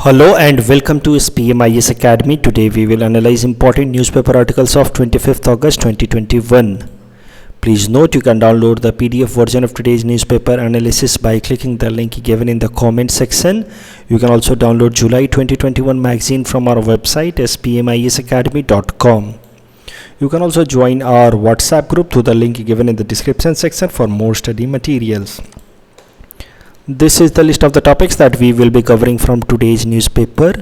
Hello and welcome to SPMIS Academy. Today we will analyze important newspaper articles of 25th August 2021. Please note you can download the PDF version of today's newspaper analysis by clicking the link given in the comment section. You can also download July 2021 magazine from our website spmisacademy.com. You can also join our WhatsApp group through the link given in the description section for more study materials. This is the list of the topics that we will be covering from today's newspaper.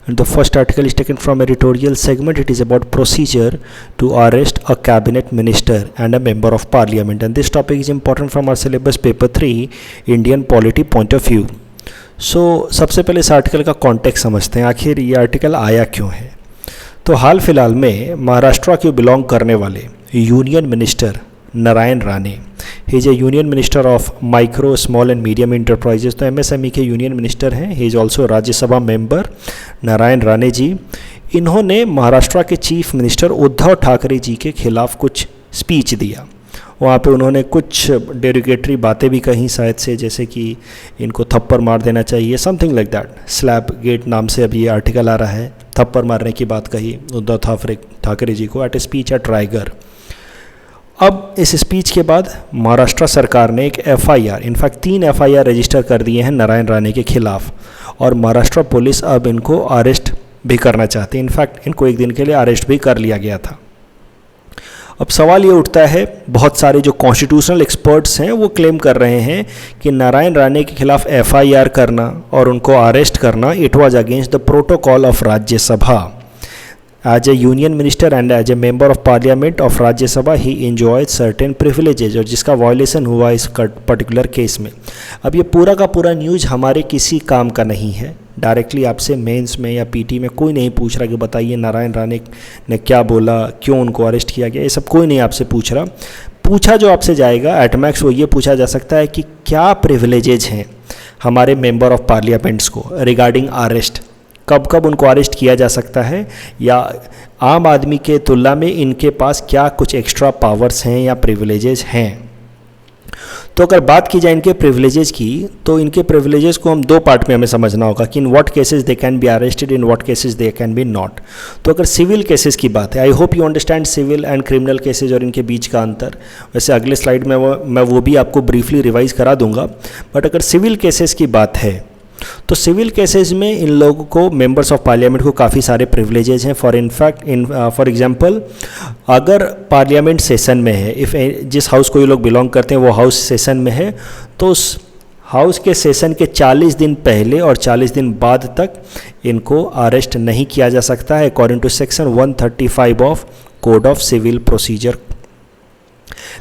And the first article is taken from editorial segment. It is about procedure to arrest a cabinet minister and a member of parliament. And this topic is important from our syllabus paper 3 Indian polity point of view. So सबसे पहले इस article का context समझते हैं, आखिर ये article आया क्यों है। तो हाल फिलहाल में महाराष्ट्र के बिलोंग करने वाले union minister Narayan Rane, he is a union minister of micro small and medium enterprises, तो एमएसएमई के यूनियन मिनिस्टर हैं। He is also Rajya Sabha member Narayan Rane ji. इन्होंने महाराष्ट्र के चीफ मिनिस्टर उद्धव ठाकरे जी के खिलाफ कुछ स्पीच दिया। वहाँ पे उन्होंने कुछ डेरोगेटरी बातें भी कहीं शायद से, जैसे कि इनको थप्पड़ मार देना चाहिए, something like that. Slap gate नाम से अभी ये आर्टिकल आ रहा है। थप्पड़ मारने की बात कही उद्धव ठाकरे जी को at a speech at Raigad. अब इस स्पीच के बाद महाराष्ट्र सरकार ने एक एफआईआर, इनफैक्ट 3 एफआईआर रजिस्टर कर दिए हैं नारायण राणे के खिलाफ, और महाराष्ट्र पुलिस अब इनको अरेस्ट भी करना चाहती है। इनफैक्ट इनको एक दिन के लिए अरेस्ट भी कर लिया गया था। अब सवाल ये उठता है, बहुत सारे जो कॉन्स्टिट्यूशनल एक्सपर्ट्स हैं वो क्लेम कर रहे हैं कि नारायण राणे के खिलाफ एफआईआर करना और उनको अरेस्ट करना, it was against the protocol of Rajya Sabha. As a union minister and as a member of parliament of राज्य सभा he enjoys certain privileges, और जिसका वायलेशन हुआ इस पर्टिकुलर केस में। अब ये पूरा का पूरा न्यूज़ हमारे किसी काम का नहीं है। डायरेक्टली आपसे मेंस में या पीटी में कोई नहीं पूछ रहा कि बताइए नारायण राणे ने क्या बोला, क्यों उनको अरेस्ट किया गया, ये सब कोई नहीं आपसे पूछ रहा। पूछा जो आपसे जाएगा एट मैक्स वो ये पूछा जा सकता है कि क्या प्रिविलेजेज हैं हमारे मेंबर ऑफ पार्लियामेंट्स को रिगार्डिंग अरेस्ट, कब कब उनको अरेस्ट किया जा सकता है, या आम आदमी के तुलना में इनके पास क्या कुछ एक्स्ट्रा पावर्स हैं या प्रिविलेजेस हैं। तो अगर बात की जाए इनके प्रिविलेजेस की, तो इनके प्रिविलेजेस को हम 2 पार्ट में हमें समझना होगा कि in what cases they can be arrested, in what cases they can be not. तो अगर सिविल केसेस की बात है, I hope you understand civil and criminal cases और इनके बीच का अंतर। वैसे अगले स्लाइड में मैं वो भी आपको ब्रीफली रिवाइज करा दूंगा। बट अगर सिविल केसेस की बात है तो सिविल केसेस में इन लोगों को, मेंबर्स ऑफ पार्लियामेंट को काफ़ी सारे प्रिविलेजेस हैं। फॉर एग्जांपल अगर पार्लियामेंट सेशन में है, जिस हाउस को ये लोग बिलोंग करते हैं वो हाउस सेशन में है, तो उस हाउस के सेशन के 40 दिन पहले और 40 दिन बाद तक इनको अरेस्ट नहीं किया जा सकता है according to section 135 of code of civil procedure.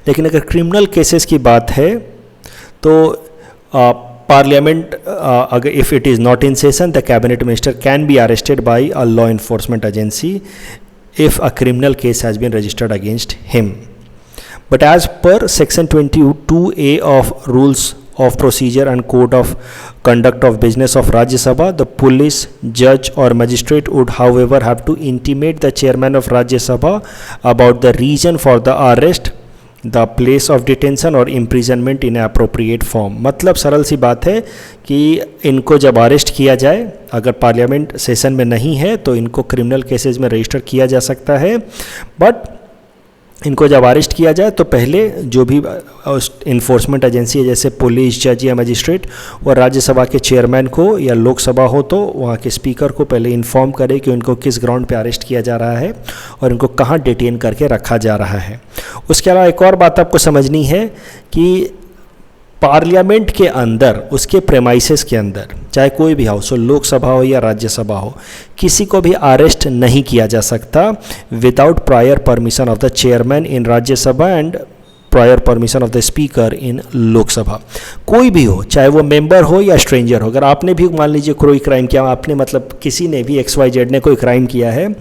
लेकिन अगर क्रिमिनल केसेस की बात है तो Parliament, if it is not in session, the cabinet minister can be arrested by a law enforcement agency if a criminal case has been registered against him. But as per section 22A of rules of procedure and code of conduct of business of Rajya Sabha, the police, judge or magistrate would however have to intimate the chairman of Rajya Sabha about the reason for the arrest, the place of detention और imprisonment in appropriate form. मतलब सरल सी बात है कि इनको जब arrest किया जाए, अगर पार्लियामेंट सेशन में नहीं है तो इनको क्रिमिनल केसेस में रजिस्टर किया जा सकता है। बट इनको जब अरेस्ट किया जाए तो पहले जो भी इन्फोर्समेंट एजेंसी है, जैसे पुलिस, जज या मजिस्ट्रेट, और राज्यसभा के चेयरमैन को या लोकसभा हो तो वहाँ के स्पीकर को पहले इन्फॉर्म करे कि उनको किस ग्राउंड पे अरेस्ट किया जा रहा है और इनको कहाँ डिटेन करके रखा जा रहा है। उसके अलावा एक और बात आपको समझनी है कि पार्लियामेंट के अंदर, उसके प्रेमाइसेस के अंदर, चाहे कोई भी हाउस हो, लोकसभा हो या राज्यसभा हो, किसी को भी अरेस्ट नहीं किया जा सकता without prior permission of the chairman in Rajya Sabha and prior permission of the speaker in Lok Sabha. कोई भी हो, चाहे वो मेंबर हो या स्ट्रेंजर हो। अगर आपने भी मान लीजिए कोई क्राइम किया, आपने मतलब किसी ने भी XYZ ने कोई क्राइम किया है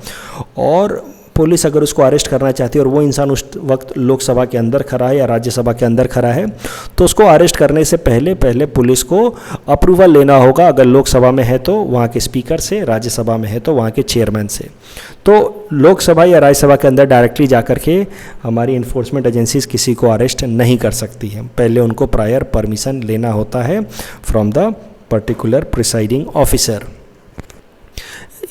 और पुलिस अगर उसको अरेस्ट करना चाहती है और वो इंसान उस वक्त लोकसभा के अंदर खड़ा है या राज्यसभा के अंदर खड़ा है, तो उसको अरेस्ट करने से पहले पुलिस को अप्रूवल लेना होगा। अगर लोकसभा में है तो वहाँ के स्पीकर से, राज्यसभा में है तो वहाँ के चेयरमैन से। तो लोकसभा या राज्यसभा के अंदर डायरेक्टली जाकर के हमारी इन्फोर्समेंट एजेंसीज किसी को अरेस्ट नहीं कर सकती हैं, पहले उनको प्रायर परमिशन लेना होता है from the particular presiding officer.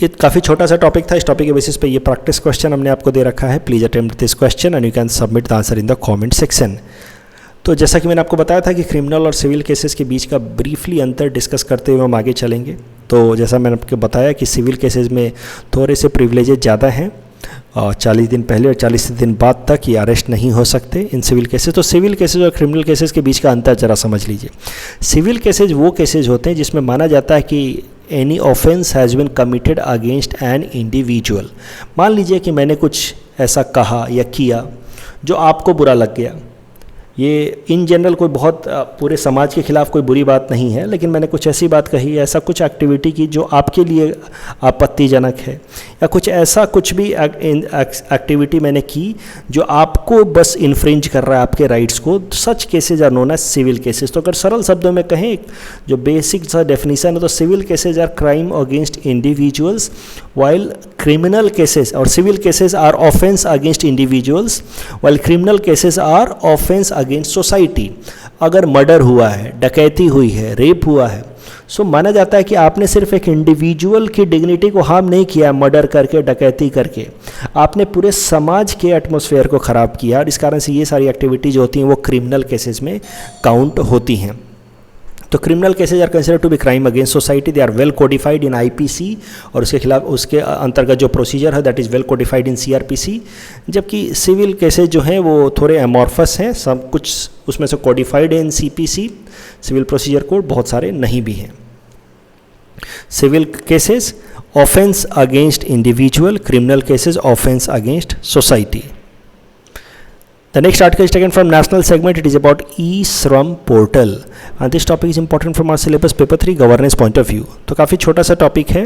ये काफ़ी छोटा सा टॉपिक था, इस टॉपिक के बेसिस पे ये प्रैक्टिस क्वेश्चन हमने आपको दे रखा है। Please attempt this question and you can submit the answer in the comment section. तो जैसा कि मैंने आपको बताया था कि क्रिमिनल और सिविल केसेस के बीच का ब्रीफली अंतर डिस्कस करते हुए हम आगे चलेंगे। तो जैसा मैंने आपको बताया कि सिविल केसेस में थोड़े से प्रिविलेजेस ज़्यादा हैं, और 40 दिन पहले और 40 दिन बाद तक ये अरेस्ट नहीं हो सकते इन सिविल केसेस। तो सिविल केसेस और क्रिमिनल केसेस के बीच का अंतर जरा समझ लीजिए। सिविल केसेस वो केसेस होते हैं जिसमें माना जाता है कि any offence has been committed against an individual. मान लीजिए कि मैंने कुछ ऐसा कहा या किया जो आपको बुरा लग गया। ये इन जनरल कोई बहुत पूरे समाज के खिलाफ कोई बुरी बात नहीं है, लेकिन मैंने कुछ ऐसी बात कही, ऐसा कुछ एक्टिविटी की जो आपके लिए आपत्तिजनक है, या कुछ ऐसा कुछ भी एक्टिविटी मैंने की जो आपको बस इन्फ्रिंज कर रहा है आपके राइट्स को। Such cases are known as civil cases. तो अगर सरल शब्दों में कहें, जो बेसिक सा डेफिनेशन है, तो civil cases are crime against individuals, while criminal cases और civil cases are offence against individuals, while criminal cases are offence against society. अगर मर्डर हुआ है, डकैती हुई है, रेप हुआ है, सो माना जाता है कि आपने सिर्फ एक इंडिविजुअल की डिग्निटी को हार्म नहीं किया मर्डर करके, डकैती करके, आपने पूरे समाज के एटमॉस्फेयर को ख़राब किया, और इस कारण से ये सारी एक्टिविटीज होती हैं वो क्रिमिनल केसेस में काउंट होती हैं। तो criminal cases are considered to be crime against society, they are well codified in IPC, और उसके खिलाफ उसके अंतर्गत जो प्रोसीजर है that is well codified in CrPC. जबकि सिविल केसेज जो हैं वो थोड़े एमॉर्फस हैं, सब कुछ उसमें से कोडिफाइड है in CPC, civil procedure code, बहुत सारे नहीं भी हैं। Civil cases offence against individual, criminal cases offence against society. The next article is taken from national segment. It is about e-Shram portal and this topic is important from our syllabus paper 3 governance point of view. तो काफ़ी छोटा सा topic है।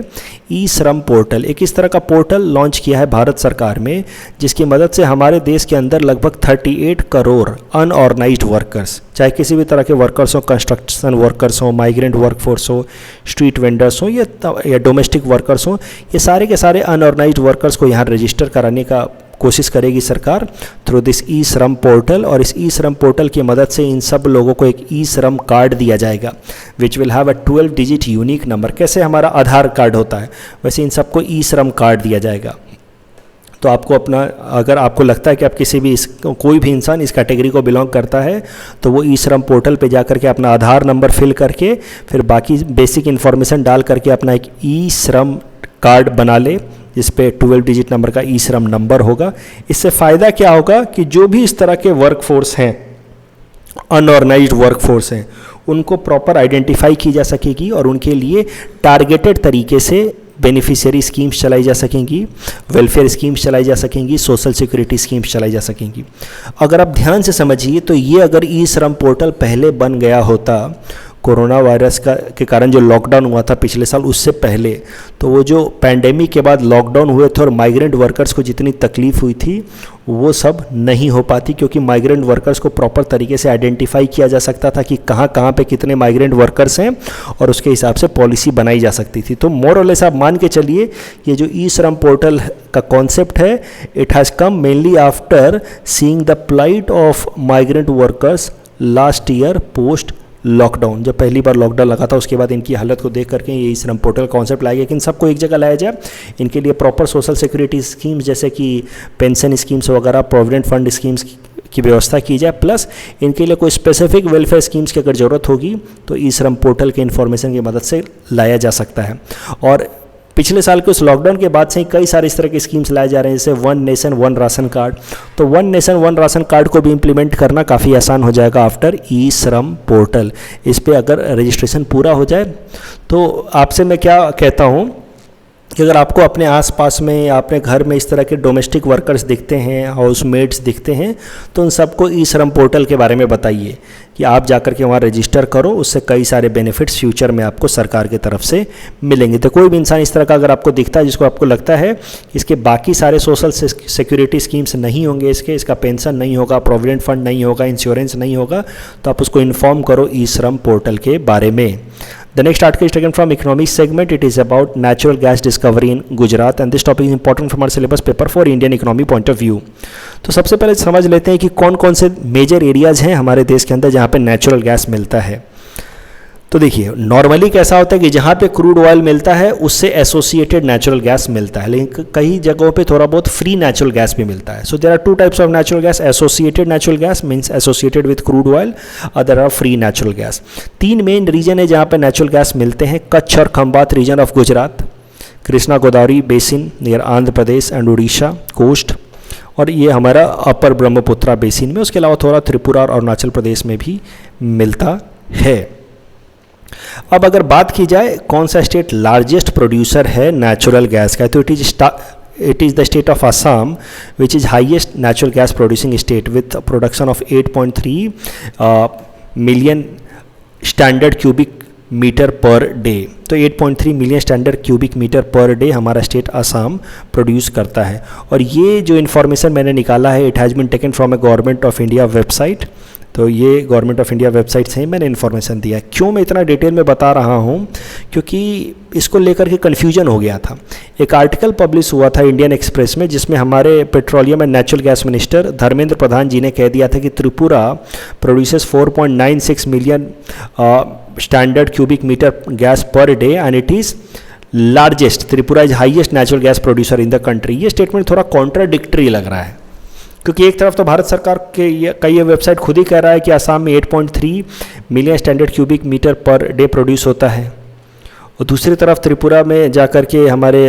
e-Shram portal एक इस तरह का portal launch किया है भारत सरकार में, जिसकी मदद से हमारे देश के अंदर लगभग 38 करोड़ अनऑर्गेनाइज्ड वर्कर्स, चाहे किसी भी तरह के वर्कर्स हो, कंस्ट्रक्शन वर्कर्स हो, माइग्रेंट वर्कफोर्स हो, स्ट्रीट वेंडर्स हो, या डोमेस्टिक वर्कर्स हो, ये सारे के सारे अनऑर्गेनाइज्ड वर्कर्स को यहाँ रजिस्टर कराने का कोशिश करेगी सरकार थ्रू दिस ई-श्रम पोर्टल। और इस ई-श्रम पोर्टल की मदद से इन सब लोगों को एक ई-श्रम कार्ड दिया जाएगा which will have a 12 digit unique number. कैसे हमारा आधार कार्ड होता है, वैसे इन सबको ई-श्रम कार्ड दिया जाएगा। तो आपको अपना, अगर आपको लगता है कि आप किसी भी कोई भी इंसान इस कैटेगरी को बिलोंग करता है, तो वो ई-श्रम पोर्टल पे जा करके अपना आधार नंबर फिल करके फिर बाकी बेसिक इन्फॉर्मेशन डाल करके अपना एक ई-श्रम कार्ड बना ले, जिस पे 12 डिजिट नंबर का ई-श्रम नंबर होगा। इससे फ़ायदा क्या होगा कि जो भी इस तरह के वर्कफोर्स हैं, अनऑर्गेनाइज्ड वर्कफोर्स हैं, उनको प्रॉपर आइडेंटिफाई की जा सकेगी और उनके लिए टारगेटेड तरीके से बेनिफिशियरी स्कीम्स चलाई जा सकेंगी, वेलफेयर स्कीम्स चलाई जा सकेंगी, सोशल सिक्योरिटी स्कीम्स चलाई जा सकेंगी। अगर आप ध्यान से समझिए तो ये अगर ई-श्रम पोर्टल पहले बन गया होता, कोरोना वायरस के कारण जो लॉकडाउन हुआ था पिछले साल, उससे पहले, तो वो जो पैंडेमिक के बाद लॉकडाउन हुए थे और माइग्रेंट वर्कर्स को जितनी तकलीफ हुई थी वो सब नहीं हो पाती, क्योंकि माइग्रेंट वर्कर्स को प्रॉपर तरीके से आइडेंटिफाई किया जा सकता था कि कहाँ कहाँ पे कितने माइग्रेंट वर्कर्स हैं और उसके हिसाब से पॉलिसी बनाई जा सकती थी। तो मोर और लेस आप मान के चलिए ये जो ई-श्रम पोर्टल का कॉन्सेप्ट है, it has come mainly after seeing the plight of migrant workers last year post lockdown. जब पहली बार लॉकडाउन लगा था उसके बाद इनकी हालत को देख करके ये ई-श्रम पोर्टल कॉन्सेप्ट लाया गया कि इन सबको एक जगह लाया जाए, इनके लिए प्रॉपर सोशल सिक्योरिटी स्कीम्स जैसे कि पेंशन स्कीम्स वगैरह, प्रोविडेंट फंड स्कीम्स की व्यवस्था की जाए, प्लस इनके लिए कोई स्पेसिफिक वेलफेयर स्कीम्स की अगर ज़रूरत होगी तो ई-श्रम पोर्टल के इन्फॉर्मेशन की मदद से लाया जा सकता है। और पिछले साल के उस लॉकडाउन के बाद से ही कई सारे इस तरह की स्कीम्स लाए जा रहे हैं, जैसे one nation one ration card. तो one nation one ration card को भी इम्प्लीमेंट करना काफ़ी आसान हो जाएगा आफ्टर ई-श्रम पोर्टल। इस पर अगर रजिस्ट्रेशन पूरा हो जाए तो आपसे मैं क्या कहता हूँ कि अगर आपको अपने आसपास में या अपने घर में इस तरह के डोमेस्टिक वर्कर्स दिखते हैं, हाउसमेट्स दिखते हैं, तो उन सबको ई-श्रम पोर्टल के बारे में बताइए कि आप जाकर के वहाँ रजिस्टर करो, उससे कई सारे बेनिफिट्स फ्यूचर में आपको सरकार की तरफ से मिलेंगे। तो कोई भी इंसान इस तरह का अगर आपको दिखता है जिसको आपको लगता है कि इसके बाकी सारे सोशल सिक्योरिटी स्कीम्स नहीं होंगे, इसका पेंशन नहीं होगा, प्रोविडेंट फंड नहीं होगा, इंश्योरेंस नहीं होगा, तो आप उसको इन्फॉर्म करो ई-श्रम पोर्टल के बारे में। The next article is taken from economics segment. It is about natural gas discovery in Gujarat and this topic is important from our syllabus paper for Indian economy point of view. तो सबसे पहले समझ लेते हैं कि कौन कौन से मेजर एरियाज हैं हमारे देश के अंदर जहाँ पे नेचुरल गैस मिलता है। तो देखिए नॉर्मली कैसा होता है कि जहाँ पे क्रूड ऑयल मिलता है उससे एसोसिएटेड नेचुरल गैस मिलता है, लेकिन कई जगहों पे थोड़ा बहुत फ्री नेचुरल गैस भी मिलता है. So there are two types of natural gas. Associated natural gas means associated with crude oil, other are free natural gas. 3 main region है जहाँ पे नेचुरल गैस मिलते हैं. कच्छ और Khambhat region of Gujarat, Krishna Godavari basin near Andhra Pradesh and Orissa coast, और ये हमारा अपर Brahmaputra basin में. उसके अलावा थोड़ा त्रिपुरा और अरुणाचल प्रदेश में भी मिलता है. अब अगर बात की जाए कौन सा स्टेट लार्जेस्ट प्रोड्यूसर है नेचुरल गैस का, तो it is the state of Assam which is highest natural gas producing state with production of 8.3 million standard cubic metre per day. तो 8.3 million standard cubic metre per day हमारा state Assam produce करता है. और ये जो information मैंने निकाला है it has been taken from a government of India website. तो ये गवर्नमेंट ऑफ इंडिया वेबसाइट से ही मैंने इन्फॉर्मेशन दिया. क्यों मैं इतना डिटेल में बता रहा हूँ, क्योंकि इसको लेकर के कन्फ्यूजन हो गया था. एक आर्टिकल पब्लिश हुआ था इंडियन एक्सप्रेस में जिसमें हमारे petroleum and natural gas minister Dharmendra Pradhan ji ने कह दिया था कि Tripura produces 4.96 million standard cubic metre gas per day and it is largest, Tripura is highest natural gas producer in the country. ये स्टेटमेंट थोड़ा कॉन्ट्राडिक्टरी लग रहा है, क्योंकि एक तरफ तो भारत सरकार के ये वेबसाइट खुद ही कह रहा है कि असम में 8.3 million standard cubic metre per day produce होता है, और दूसरी तरफ त्रिपुरा में जाकर के हमारे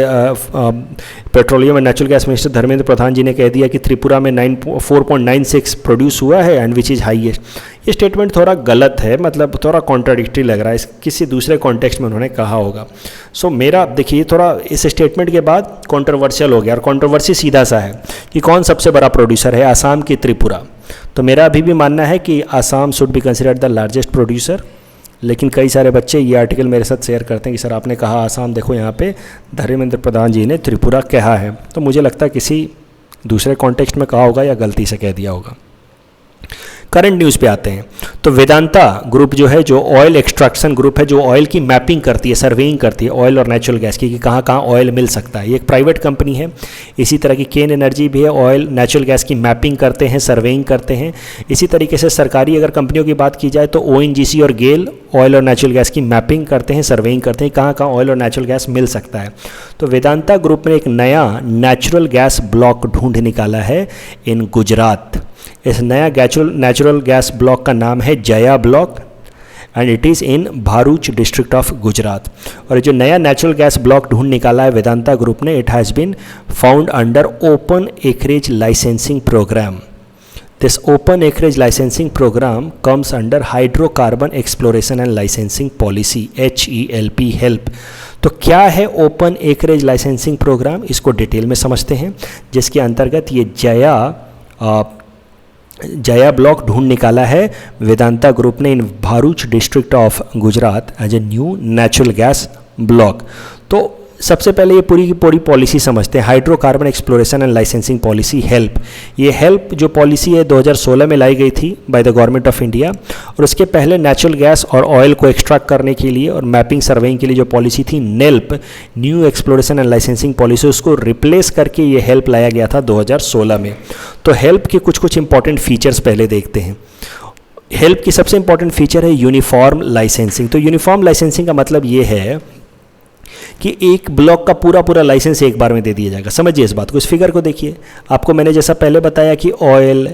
petroleum and natural gas minister Dharmendra Pradhan ji ने कह दिया कि त्रिपुरा में 4.96 प्रोड्यूस हुआ है एंड विच इज़ हाईएस्ट. ये स्टेटमेंट थोड़ा गलत है, मतलब थोड़ा कॉन्ट्राडिक्टरी लग रहा है. किसी दूसरे कॉन्टेक्स्ट में उन्होंने कहा होगा. सो मेरा देखिए थोड़ा इस स्टेटमेंट के बाद कॉन्ट्रोवर्शियल हो गया, और कॉन्ट्रोवर्सी सीधा सा है कि कौन सबसे बड़ा प्रोड्यूसर है, असम की त्रिपुरा. तो मेरा अभी भी मानना है कि Assam should be considered the largest producer. लेकिन कई सारे बच्चे ये आर्टिकल मेरे साथ शेयर करते हैं कि सर आपने कहा आसाम, देखो यहाँ पे धर्मेंद्र प्रधान जी ने त्रिपुरा कहा है. तो मुझे लगता है किसी दूसरे कॉन्टेक्स्ट में कहा होगा या गलती से कह दिया होगा. करंट न्यूज़ पे आते हैं. तो वेदांता ग्रुप जो है, जो ऑयल एक्सट्रैक्शन ग्रुप है, जो ऑयल की मैपिंग करती है, सर्वेइंग करती है ऑयल और नेचुरल गैस की कि कहाँ कहाँ ऑयल मिल सकता है. ये एक प्राइवेट कंपनी है. इसी तरह की केन एनर्जी भी है, ऑयल नेचुरल गैस की मैपिंग करते हैं, सर्वेइंग करते हैं. इसी तरीके से सरकारी अगर कंपनियों की बात की जाए तो ONGC और गेल ऑयल और नेचुरल गैस की मैपिंग करते हैं, सर्वेइंग करते हैं कहाँ कहाँ ऑयल और नेचुरल गैस मिल सकता है. तो वेदांता ग्रुप ने एक नया नेचुरल गैस ब्लॉक ढूंढ निकाला है इन गुजरात. इस नया नेचुरल गैस ब्लॉक का नाम है Jaya block and it is in Bharuch district of Gujarat. और जो नया नेचुरल गैस ब्लॉक ढूंढ निकाला है वेदांता ग्रुप ने, it has been found under open acreage licensing programme. This open acreage licensing programme comes under hydrocarbon exploration and licensing policy HELP help. तो क्या है ओपन एक्रेज लाइसेंसिंग प्रोग्राम, इसको detail में समझते हैं. जिसके अंतर्गत ये जया ब्लॉक ढूंढ निकाला है वेदांता ग्रुप ने in Bharuch district of Gujarat as a new natural gas block. तो सबसे पहले ये पूरी की पूरी पॉलिसी समझते हैं. Hydrocarbon exploration and licensing policy help. ये हेल्प जो पॉलिसी है 2016 में लाई गई थी by the government of India. और उसके पहले नेचुरल गैस और ऑयल को एक्सट्रैक्ट करने के लिए और मैपिंग सर्वेइंग के लिए जो पॉलिसी थी NELP, new exploration and licensing policy, उसको रिप्लेस करके ये हेल्प लाया गया था 2016 में. तो हेल्प के कुछ इंपॉर्टेंट फीचर्स पहले देखते हैं. हेल्प की सबसे इंपॉर्टेंट फीचर है यूनिफॉर्म लाइसेंसिंग. तो यूनिफॉर्म लाइसेंसिंग का मतलब ये है कि एक ब्लॉक का पूरा लाइसेंस एक बार में दे दिया जाएगा. समझिए इस बात को, इस फिगर को देखिए. आपको मैंने जैसा पहले बताया कि ऑयल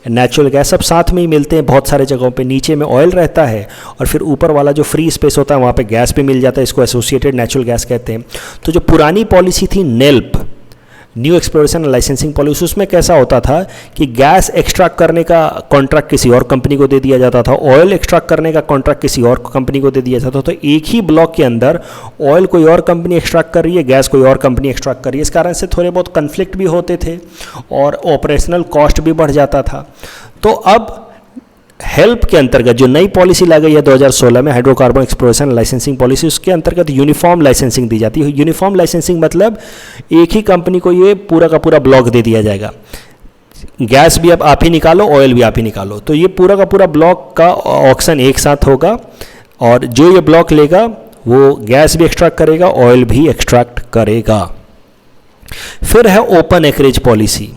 नेचुरल गैस सब साथ में ही मिलते हैं बहुत सारे जगहों पे. नीचे में ऑयल रहता है और फिर ऊपर वाला जो फ्री स्पेस होता है वहाँ पे गैस भी मिल जाता है. इसको एसोसिएटेड नेचुरल गैस कहते हैं. तो जो पुरानी पॉलिसी थी NELP, new exploration and licensing policy, उसमें कैसा होता था कि गैस एक्सट्रैक्ट करने का कॉन्ट्रैक्ट किसी और कंपनी को दे दिया जाता था, ऑयल एक्सट्रैक्ट करने का कॉन्ट्रैक्ट किसी और कंपनी को दे दिया जाता था. तो एक ही ब्लॉक के अंदर ऑयल कोई और कंपनी एक्सट्रैक्ट कर रही है, गैस कोई और कंपनी एक्सट्रैक्ट कर रही है. इस कारण से थोड़े बहुत कन्फ्लिक्ट भी होते थे और ऑपरेशनल कॉस्ट भी बढ़ जाता था. तो अब हेल्प के अंतर्गत जो नई पॉलिसी ला गई है 2016 में, हाइड्रोकार्बन एक्सप्लोरेशन लाइसेंसिंग पॉलिसी, उसके अंतर्गत यूनिफॉर्म लाइसेंसिंग दी जाती है. यूनिफॉर्म लाइसेंसिंग मतलब एक ही कंपनी को ये पूरा का पूरा ब्लॉक दे दिया जाएगा. गैस भी अब आप ही निकालो, ऑयल भी आप ही निकालो. तो ये पूरा का पूरा ब्लॉक का ऑक्शन एक साथ होगा और जो ये ब्लॉक लेगा वो गैस भी एक्सट्रैक्ट करेगा, ऑयल भी एक्सट्रैक्ट करेगा. फिर है ओपन एक्रेज पॉलिसी.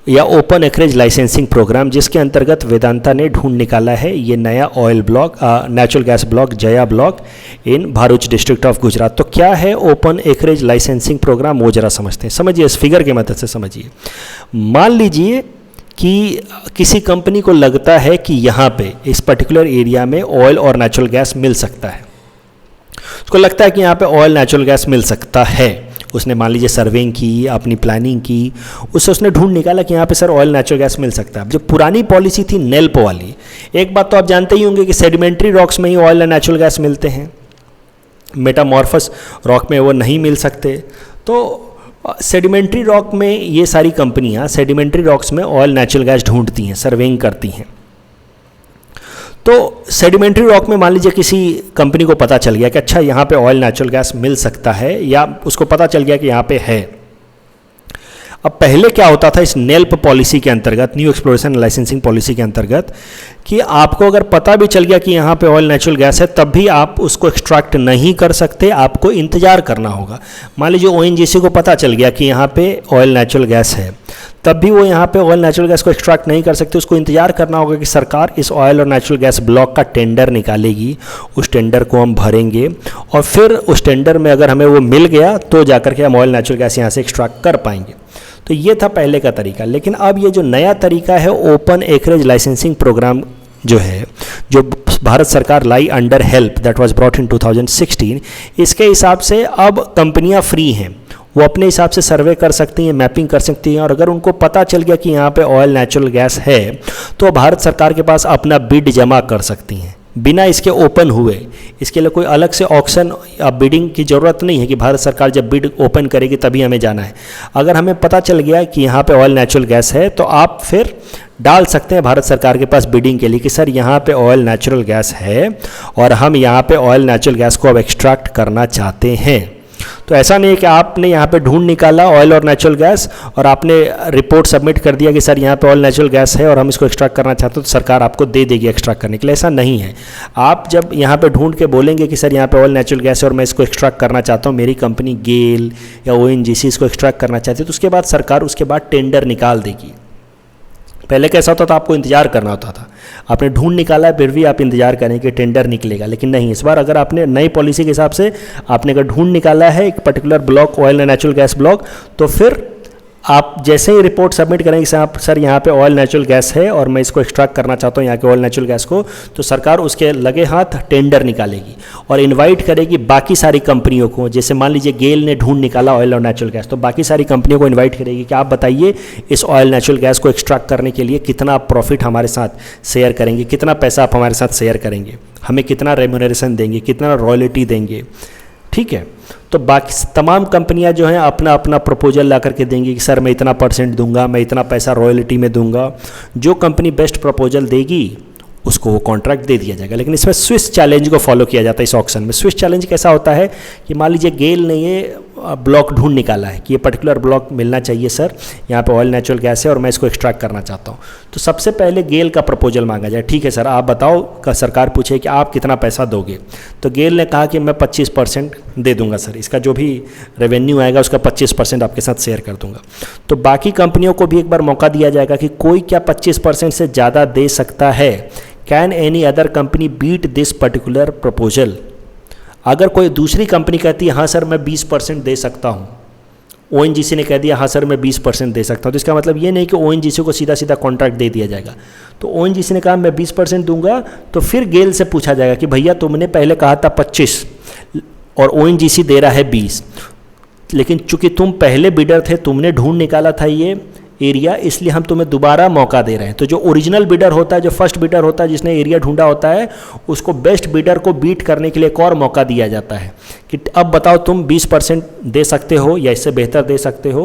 या ओपन एक्रेज लाइसेंसिंग प्रोग्राम, जिसके अंतर्गत वेदांता ने ढूंढ निकाला है ये नया oil block, natural gas block, Jaya block in Bharuch district of Gujarat. तो क्या है ओपन एक्रेज लाइसेंसिंग प्रोग्राम, वो जरा समझते हैं। समझिए, इस फिगर की मदद से समझिए। मान लीजिए कि किसी कंपनी को लगता है कि यहाँ पे इस पर्टिकुलर एरिया में ऑयल और नेचुरल गैस मिल सकता है, उसको लगता है कि यहाँ पे ऑयल नेचुरल गैस मिल सकता है। उसने मान लीजिए सर्वेइंग की, अपनी प्लानिंग की, उससे उसने ढूंढ निकाला कि यहाँ पे सर ऑयल नेचुरल गैस मिल सकता है। जो पुरानी पॉलिसी थी नेल्प वाली, एक बात तो आप जानते ही होंगे कि सेडिमेंट्री रॉक्स में ही ऑयल और नेचुरल गैस मिलते हैं, मेटामॉर्फस रॉक में वो नहीं मिल सकते। तो सेडिमेंट्री रॉक में ये सारी कंपनियां सेडिमेंट्री रॉक्स में ऑयल नेचुरल गैस ढूंढती हैं, सर्वेइंग करती हैं। तो सेडिमेंट्री रॉक में मान लीजिए किसी कंपनी को पता चल गया कि अच्छा यहाँ पे ऑयल नेचुरल गैस मिल सकता है, या उसको पता चल गया कि यहाँ पे है। अब पहले क्या होता था इस नेल्प पॉलिसी के अंतर्गत, न्यू एक्सप्लोरेशन लाइसेंसिंग पॉलिसी के अंतर्गत, कि आपको अगर पता भी चल गया कि यहाँ पे ऑयल नेचुरल गैस है, तब भी आप उसको एक्सट्रैक्ट नहीं कर सकते, आपको इंतजार करना होगा। मान लीजिए ओएनजीसी को पता चल गया कि यहाँ पे ऑयल नेचुरल गैस है, तब भी वो यहाँ पे ऑयल नेचुरल गैस को एक्सट्रैक्ट नहीं कर सकते, उसको इंतजार करना होगा कि सरकार इस ऑयल और नेचुरल गैस ब्लॉक का टेंडर निकालेगी, उस टेंडर को हम भरेंगे और फिर उस टेंडर में अगर हमें वो मिल गया तो जाकर के हम ऑयल नेचुरल गैस यहाँ से एक्सट्रैक्ट कर पाएंगे। तो ये था पहले का तरीका। लेकिन अब ये जो नया तरीका है ओपन एक्रेज लाइसेंसिंग प्रोग्राम जो है, जो भारत सरकार लाई under HELP, that was brought in 2016, इसके हिसाब से अब कंपनियां फ्री हैं, वो अपने हिसाब से सर्वे कर सकती हैं, मैपिंग कर सकती हैं, और अगर उनको पता चल गया कि यहाँ पे ऑयल नेचुरल गैस है तो भारत सरकार के पास अपना बिड जमा कर सकती हैं बिना इसके ओपन हुए। इसके लिए कोई अलग से ऑक्शन या बिडिंग की ज़रूरत नहीं है कि भारत सरकार जब बिड ओपन करेगी तभी हमें जाना है। अगर हमें पता चल गया कि यहाँ पे ऑयल नेचुरल गैस है तो आप फिर डाल सकते हैं भारत सरकार के पास बिडिंग के लिए कि सर यहाँ पे ऑयल नेचुरल गैस है और हम यहाँ पे ऑयल नेचुरल गैस को अब एक्सट्रैक्ट करना चाहते हैं। तो ऐसा नहीं है कि आपने यहाँ पे ढूंढ निकाला ऑयल और नेचुरल गैस और आपने रिपोर्ट सबमिट कर दिया कि सर यहाँ पे ऑयल नेचुरल गैस है और हम इसको एक्सट्रैक्ट करना चाहते हो, तो सरकार आपको दे देगी एक्सट्रैक्ट करने के लिए। ऐसा नहीं है। आप जब यहाँ पे ढूंढ के बोलेंगे कि सर यहाँ पे ऑयल नेचुरल गैस है और मैं इसको एक्सट्रैक्ट करना चाहता हूँ, मेरी कंपनी गेल या ओएनजीसी इसको एक्सट्रैक्ट करना चाहती है, तो उसके बाद सरकार उसके बाद टेंडर निकाल देगी। पहले कैसा होता था, आपको इंतजार करना होता था, आपने ढूंढ निकाला है फिर भी आप इंतजार करें कि टेंडर निकलेगा। लेकिन नहीं, इस बार अगर आपने नई पॉलिसी के हिसाब से आपने अगर ढूंढ निकाला है एक particular block, oil and natural gas block, तो फिर आप जैसे ही रिपोर्ट सबमिट करेंगे सर यहाँ पे ऑयल नेचुरल गैस है और मैं इसको एक्सट्रैक्ट करना चाहता हूँ यहाँ के ऑयल नेचुरल गैस को, तो सरकार उसके लगे हाथ टेंडर निकालेगी और इनवाइट करेगी बाकी सारी कंपनियों को। जैसे मान लीजिए गेल ने ढूंढ निकाला ऑयल और नेचुरल गैस, तो बाकी सारी कंपनियों को इन्वाइट करेगी कि आप बताइए इस ऑयल नेचुरल गैस को एक्सट्रैक्ट करने के लिए कितना प्रॉफिट हमारे साथ शेयर करेंगे, कितना पैसा आप हमारे साथ शेयर करेंगे, हमें कितना रेम्यूनरेशन देंगे, कितना रॉयल्टी देंगे। ठीक है, तो बाकी तमाम कंपनियां जो हैं अपना अपना प्रपोजल ला करके देंगी कि सर मैं इतना % दूंगा, मैं इतना पैसा रॉयल्टी में दूंगा। जो कंपनी बेस्ट प्रपोजल देगी उसको वो कॉन्ट्रैक्ट दे दिया जाएगा। लेकिन इसमें स्विस चैलेंज को फॉलो किया जाता है इस ऑक्शन में। स्विस चैलेंज कैसा होता है कि मान लीजिए गेल ने ये ब्लॉक ढूंढ निकाला है कि ये पर्टिकुलर ब्लॉक मिलना चाहिए सर, यहाँ पे ऑयल नेचुरल गैस है और मैं इसको एक्सट्रैक्ट करना चाहता हूँ। तो सबसे पहले गेल का प्रपोजल मांगा जाए, ठीक है सर आप बताओ, का सरकार पूछे कि आप कितना पैसा दोगे, तो गेल ने कहा कि मैं 25% दे दूंगा सर, इसका जो भी रेवेन्यू आएगा उसका 25% आपके साथ शेयर कर दूंगा। तो बाकी कंपनियों को भी एक बार मौका दिया जाएगा कि कोई क्या 25% से ज़्यादा दे सकता है। Can any other company beat this particular proposal. अगर कोई दूसरी कंपनी कहती है हाँ सर मैं 20% दे सकता हूँ, ओएनजीसी ने कह दिया हाँ सर मैं 20% दे सकता हूँ, तो इसका मतलब ये नहीं कि ओएनजीसी को सीधा सीधा कॉन्ट्रैक्ट दे दिया जाएगा। तो ओएनजीसी ने कहा मैं 20% दूंगा, तो फिर गेल से पूछा जाएगा कि भैया तुमने पहले कहा था 25 और ओएनजीसी दे रहा है 20, लेकिन चूंकि तुम पहले बिडर थे, तुमने ढूंढ निकाला था ये एरिया, इसलिए हम तुम्हें दोबारा मौका दे रहे हैं। तो जो ओरिजिनल बिडर होता है, जो फर्स्ट बिडर होता है जिसने एरिया ढूंढा होता है, उसको बेस्ट बिडर को बीट करने के लिए एक और मौका दिया जाता है कि अब बताओ तुम 20% दे सकते हो या इससे बेहतर दे सकते हो।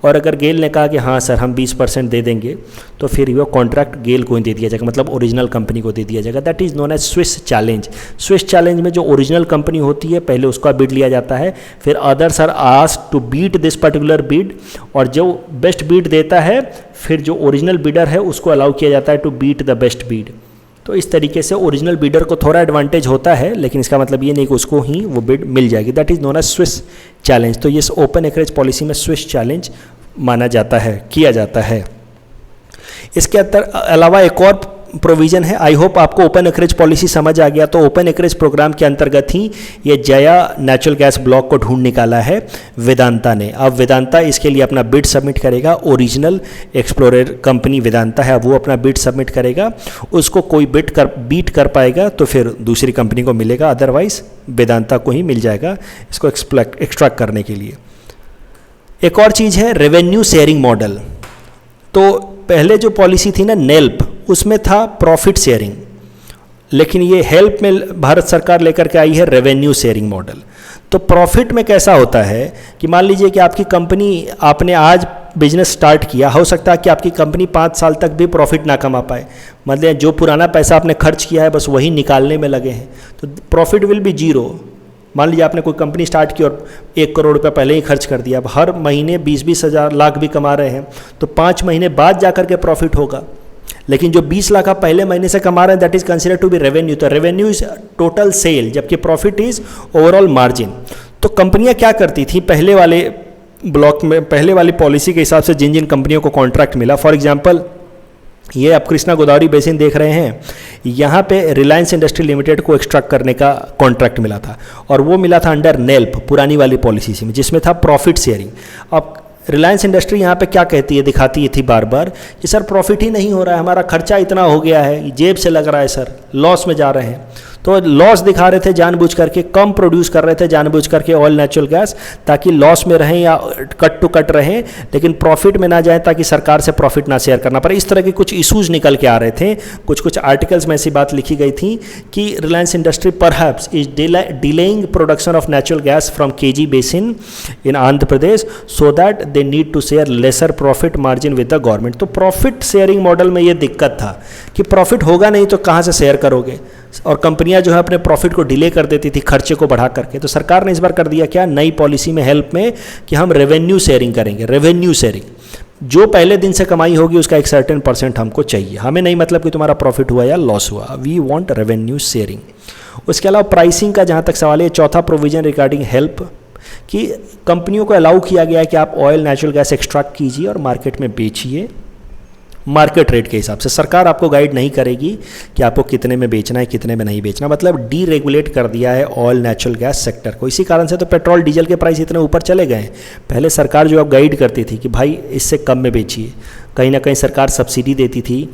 और अगर गेल ने कहा कि हाँ सर हम 20% दे देंगे, तो फिर वो कॉन्ट्रैक्ट गेल को ही दे दिया जाएगा, मतलब ओरिजिनल कंपनी को दे दिया जाएगा। That is known as Swiss challenge. Swiss challenge में जो ओरिजिनल कंपनी होती है पहले उसका बिड लिया जाता है, फिर others are asked to beat this particular bid, और जो बेस्ट बिड देता है फिर जो ओरिजिनल बिडर है उसको अलाउ किया जाता है to beat the best bid. तो इस तरीके से ओरिजिनल बिडर को थोड़ा एडवांटेज होता है, लेकिन इसका मतलब ये नहीं कि उसको ही वो बिड मिल जाएगी। That is known as Swiss challenge. तो ये ओपन एक्रेज पॉलिसी में स्विस चैलेंज माना जाता है, किया जाता है। इसके अलावा एक और प्रोविज़न है, आई होप आपको ओपन एकरेज पॉलिसी समझ आ गया। तो ओपन एकरेज प्रोग्राम के अंतर्गत ही ये जया नेचुरल गैस ब्लॉक को ढूंढ निकाला है वेदांता ने। अब वेदांता इसके लिए अपना बिड सबमिट करेगा, ओरिजिनल एक्सप्लोरर कंपनी वेदांता है, वो अपना बिड सबमिट करेगा, उसको कोई बीट कर पाएगा तो फिर दूसरी कंपनी को मिलेगा, अदरवाइज वेदांता को ही मिल जाएगा इसको एक्सट्रैक्ट करने के लिए। एक और चीज़ है रेवेन्यू शेयरिंग मॉडल। तो पहले जो पॉलिसी थी ना नेल्प, उसमें था प्रॉफिट शेयरिंग, लेकिन ये हेल्प में भारत सरकार लेकर के आई है रेवेन्यू शेयरिंग मॉडल। तो प्रॉफिट में कैसा होता है कि मान लीजिए कि आपकी कंपनी, आपने आज बिजनेस स्टार्ट किया, हो सकता है कि आपकी कंपनी 5 साल तक भी प्रॉफिट ना कमा पाए, मतलब जो पुराना पैसा आपने खर्च किया है बस वही निकालने में लगे हैं, तो प्रॉफिट विल बी जीरो। मान लीजिए आपने कोई कंपनी स्टार्ट की और 1 करोड़ रुपये पहले ही खर्च कर दिया, अब हर महीने 20-20 हज़ार लाख भी कमा रहे हैं, तो 5 महीने बाद जा कर के प्रॉफिट होगा। लेकिन जो 20 लाख आप पहले महीने से कमा रहे हैं that is consider to be revenue. तो रेवेन्यू इज टोटल सेल, जबकि प्रॉफिट इज ओवरऑल मार्जिन। तो कंपनियां क्या करती थी पहले वाले ब्लॉक में, पहले वाली पॉलिसी के हिसाब से जिन जिन कंपनियों को कॉन्ट्रैक्ट मिला, फॉर एग्जांपल ये आप कृष्णा गोदावरी बेसिन देख रहे हैं, यहाँ पे रिलायंस इंडस्ट्री लिमिटेड को एक्सट्रैक्ट करने का कॉन्ट्रैक्ट मिला था, और वो मिला था अंडर नेल्प, पुरानी वाली पॉलिसी में, जिसमें था प्रॉफिट शेयरिंग। अब रिलायंस इंडस्ट्री यहाँ पे क्या कहती है, दिखाती थी बार बार कि सर प्रॉफिट ही नहीं हो रहा है, हमारा खर्चा इतना हो गया है, जेब से लग रहा है सर, लॉस में जा रहे हैं। तो लॉस दिखा रहे थे जानबूझ करके, कम प्रोड्यूस कर रहे थे जानबूझ करके ऑयल नेचुरल गैस, ताकि लॉस में रहें या कट टू कट रहें, लेकिन प्रॉफिट में ना जाए, ताकि सरकार से प्रॉफिट ना शेयर करना पड़े। इस तरह के कुछ इशूज़ निकल के आ रहे थे। कुछ आर्टिकल्स में ऐसी बात लिखी गई थी कि Reliance industry perhaps is delaying production of natural gas from KG basin in Andhra Pradesh so that they need to share lesser profit margin with the government. तो प्रॉफिट शेयरिंग मॉडल में ये दिक्कत था कि प्रॉफिट होगा नहीं तो कहाँ से शेयर करोगे, और कंपनियां जो है अपने प्रॉफिट को डिले कर देती थी खर्चे को बढ़ा करके। तो सरकार ने इस बार कर दिया क्या, नई पॉलिसी में हेल्प में, कि हम रेवेन्यू शेयरिंग करेंगे। रेवेन्यू शेयरिंग, जो पहले दिन से कमाई होगी उसका एक सर्टेन % हमको चाहिए, हमें नहीं मतलब कि तुम्हारा प्रॉफिट हुआ या लॉस हुआ, वी वांट रेवेन्यू शेयरिंग। उसके अलावा प्राइसिंग का जहाँ तक सवाल है, चौथा प्रोविजन रिगार्डिंग हेल्प, कि कंपनियों को अलाउ किया गया है कि आप ऑयल नेचुरल गैस एक्सट्रैक्ट कीजिए और मार्केट में बेचिए मार्केट रेट के हिसाब से। सरकार आपको गाइड नहीं करेगी कि आपको कितने में बेचना है, कितने में नहीं बेचना, मतलब डीरेगुलेट कर दिया है ऑयल नेचुरल गैस सेक्टर को। इसी कारण से तो पेट्रोल डीजल के प्राइस इतने ऊपर चले गए हैं। पहले सरकार जो अब गाइड करती थी कि भाई इससे कम में बेचिए, कहीं ना कहीं सरकार सब्सिडी देती थी,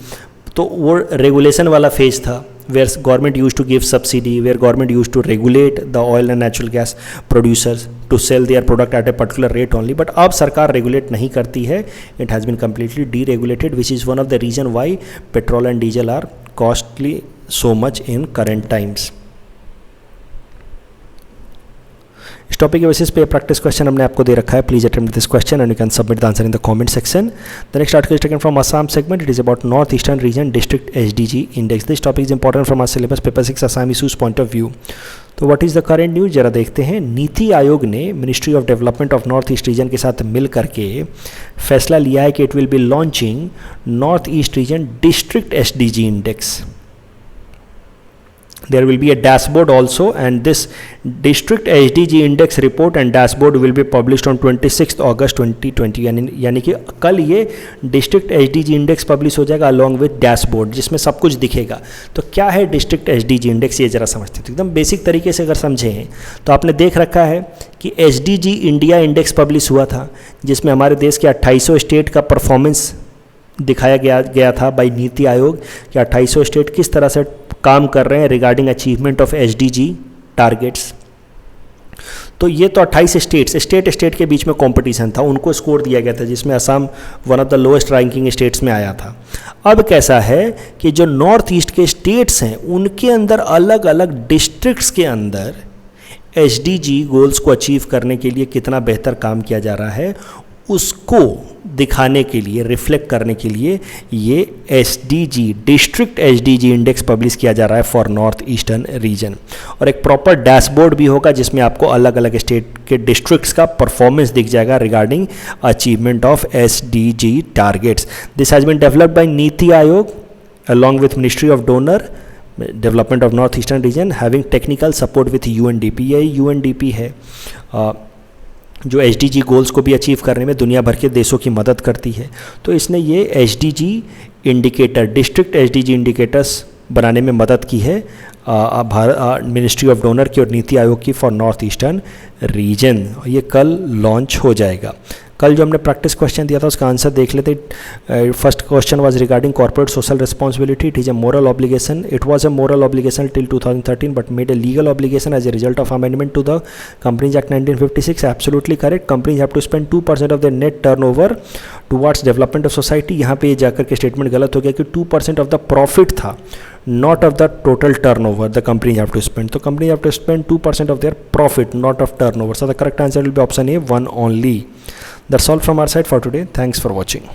तो वो रेगुलेशन वाला फेज था, where government used to give subsidy, where government used to regulate the oil and natural gas producers to sell their product at a particular rate only. But अब सरकार रेगुलेट नहीं करती है, it has been completely deregulated, which is one of the reason why petrol and diesel are costly so much in current times. इस topic के basis पे practice question हमने आपको दे रखा है, please attempt this question and you can submit the answer in the comment section. The next article is taken from Assam segment, it is about north eastern region district SDG index. This topic is important from our syllabus paper 6 Assam issues point of view. तो what is the current news, जरा देखते हैं। नीति आयोग ने ministry of development of north east region के साथ मिल करके फैसला लिया है कि it will be launching north east region district SDG index. There will be a dashboard also, and this district SDG index report and dashboard will be published on 26th August 2020। यानी कि कल ये district SDG index publish हो जाएगा along with dashboard, जिसमें सब कुछ दिखेगा। तो क्या है district SDG index, ये जरा समझते हैं। एकदम बेसिक तरीके से अगर समझें तो आपने देख रखा है कि SDG इंडिया इंडेक्स पब्लिश हुआ था, जिसमें हमारे देश के 2800 स्टेट का परफॉर्मेंस दिखाया गया था बाई नीति आयोग कि 2800 स्टेट किस तरह से काम कर रहे हैं regarding achievement of SDG targets. तो ये तो 28 स्टेट के बीच में कंपटीशन था, उनको स्कोर दिया गया था, जिसमें Assam one of the lowest ranking states में आया था। अब कैसा है कि जो नॉर्थ ईस्ट के स्टेट्स हैं उनके अंदर अलग अलग डिस्ट्रिक्ट्स के अंदर एसडीजी गोल्स को अचीव करने के लिए कितना बेहतर काम किया जा रहा है, उसको दिखाने के लिए, रिफ्लेक्ट करने के लिए ये SDG district SDG index publish किया जा रहा है फॉर नॉर्थ ईस्टर्न रीजन। और एक प्रॉपर डैशबोर्ड भी होगा जिसमें आपको अलग अलग स्टेट के डिस्ट्रिक्ट्स का परफॉर्मेंस दिख जाएगा regarding achievement of SDG targets. This has been developed by NITI Aayog along with ministry of donor development of north eastern region having technical support with UNDP. ये यूएनडीपी है, जो SDG गोल्स को भी achieve करने में दुनिया भर के देशों की मदद करती है। तो इसने ये SDG indicator, district SDG indicators बनाने में मदद की है मिनिस्ट्री ऑफ डोनर की और नीति आयोग की फॉर नॉर्थ ईस्टर्न रीजन। ये कल लॉन्च हो जाएगा। कल जो हमने प्रैक्टिस क्वेश्चन दिया था उसका आंसर देख लेते। First question was regarding corporate social responsibility. It is a moral obligation. It was a moral obligation till 2013 but made a legal obligation as a result of amendment to the companies act 1956। Absolutely correct. Companies have to spend 2% of the net turnover towards development of society. यहाँ पे जाकर के statement गलत हो गया कि 2% of the profit था, not of the total turnover the companies have to spend. So companies have to spend 2% of their profit, not of turnover. So the correct answer will be option A, 1 only. That's all from our side for today. Thanks for watching.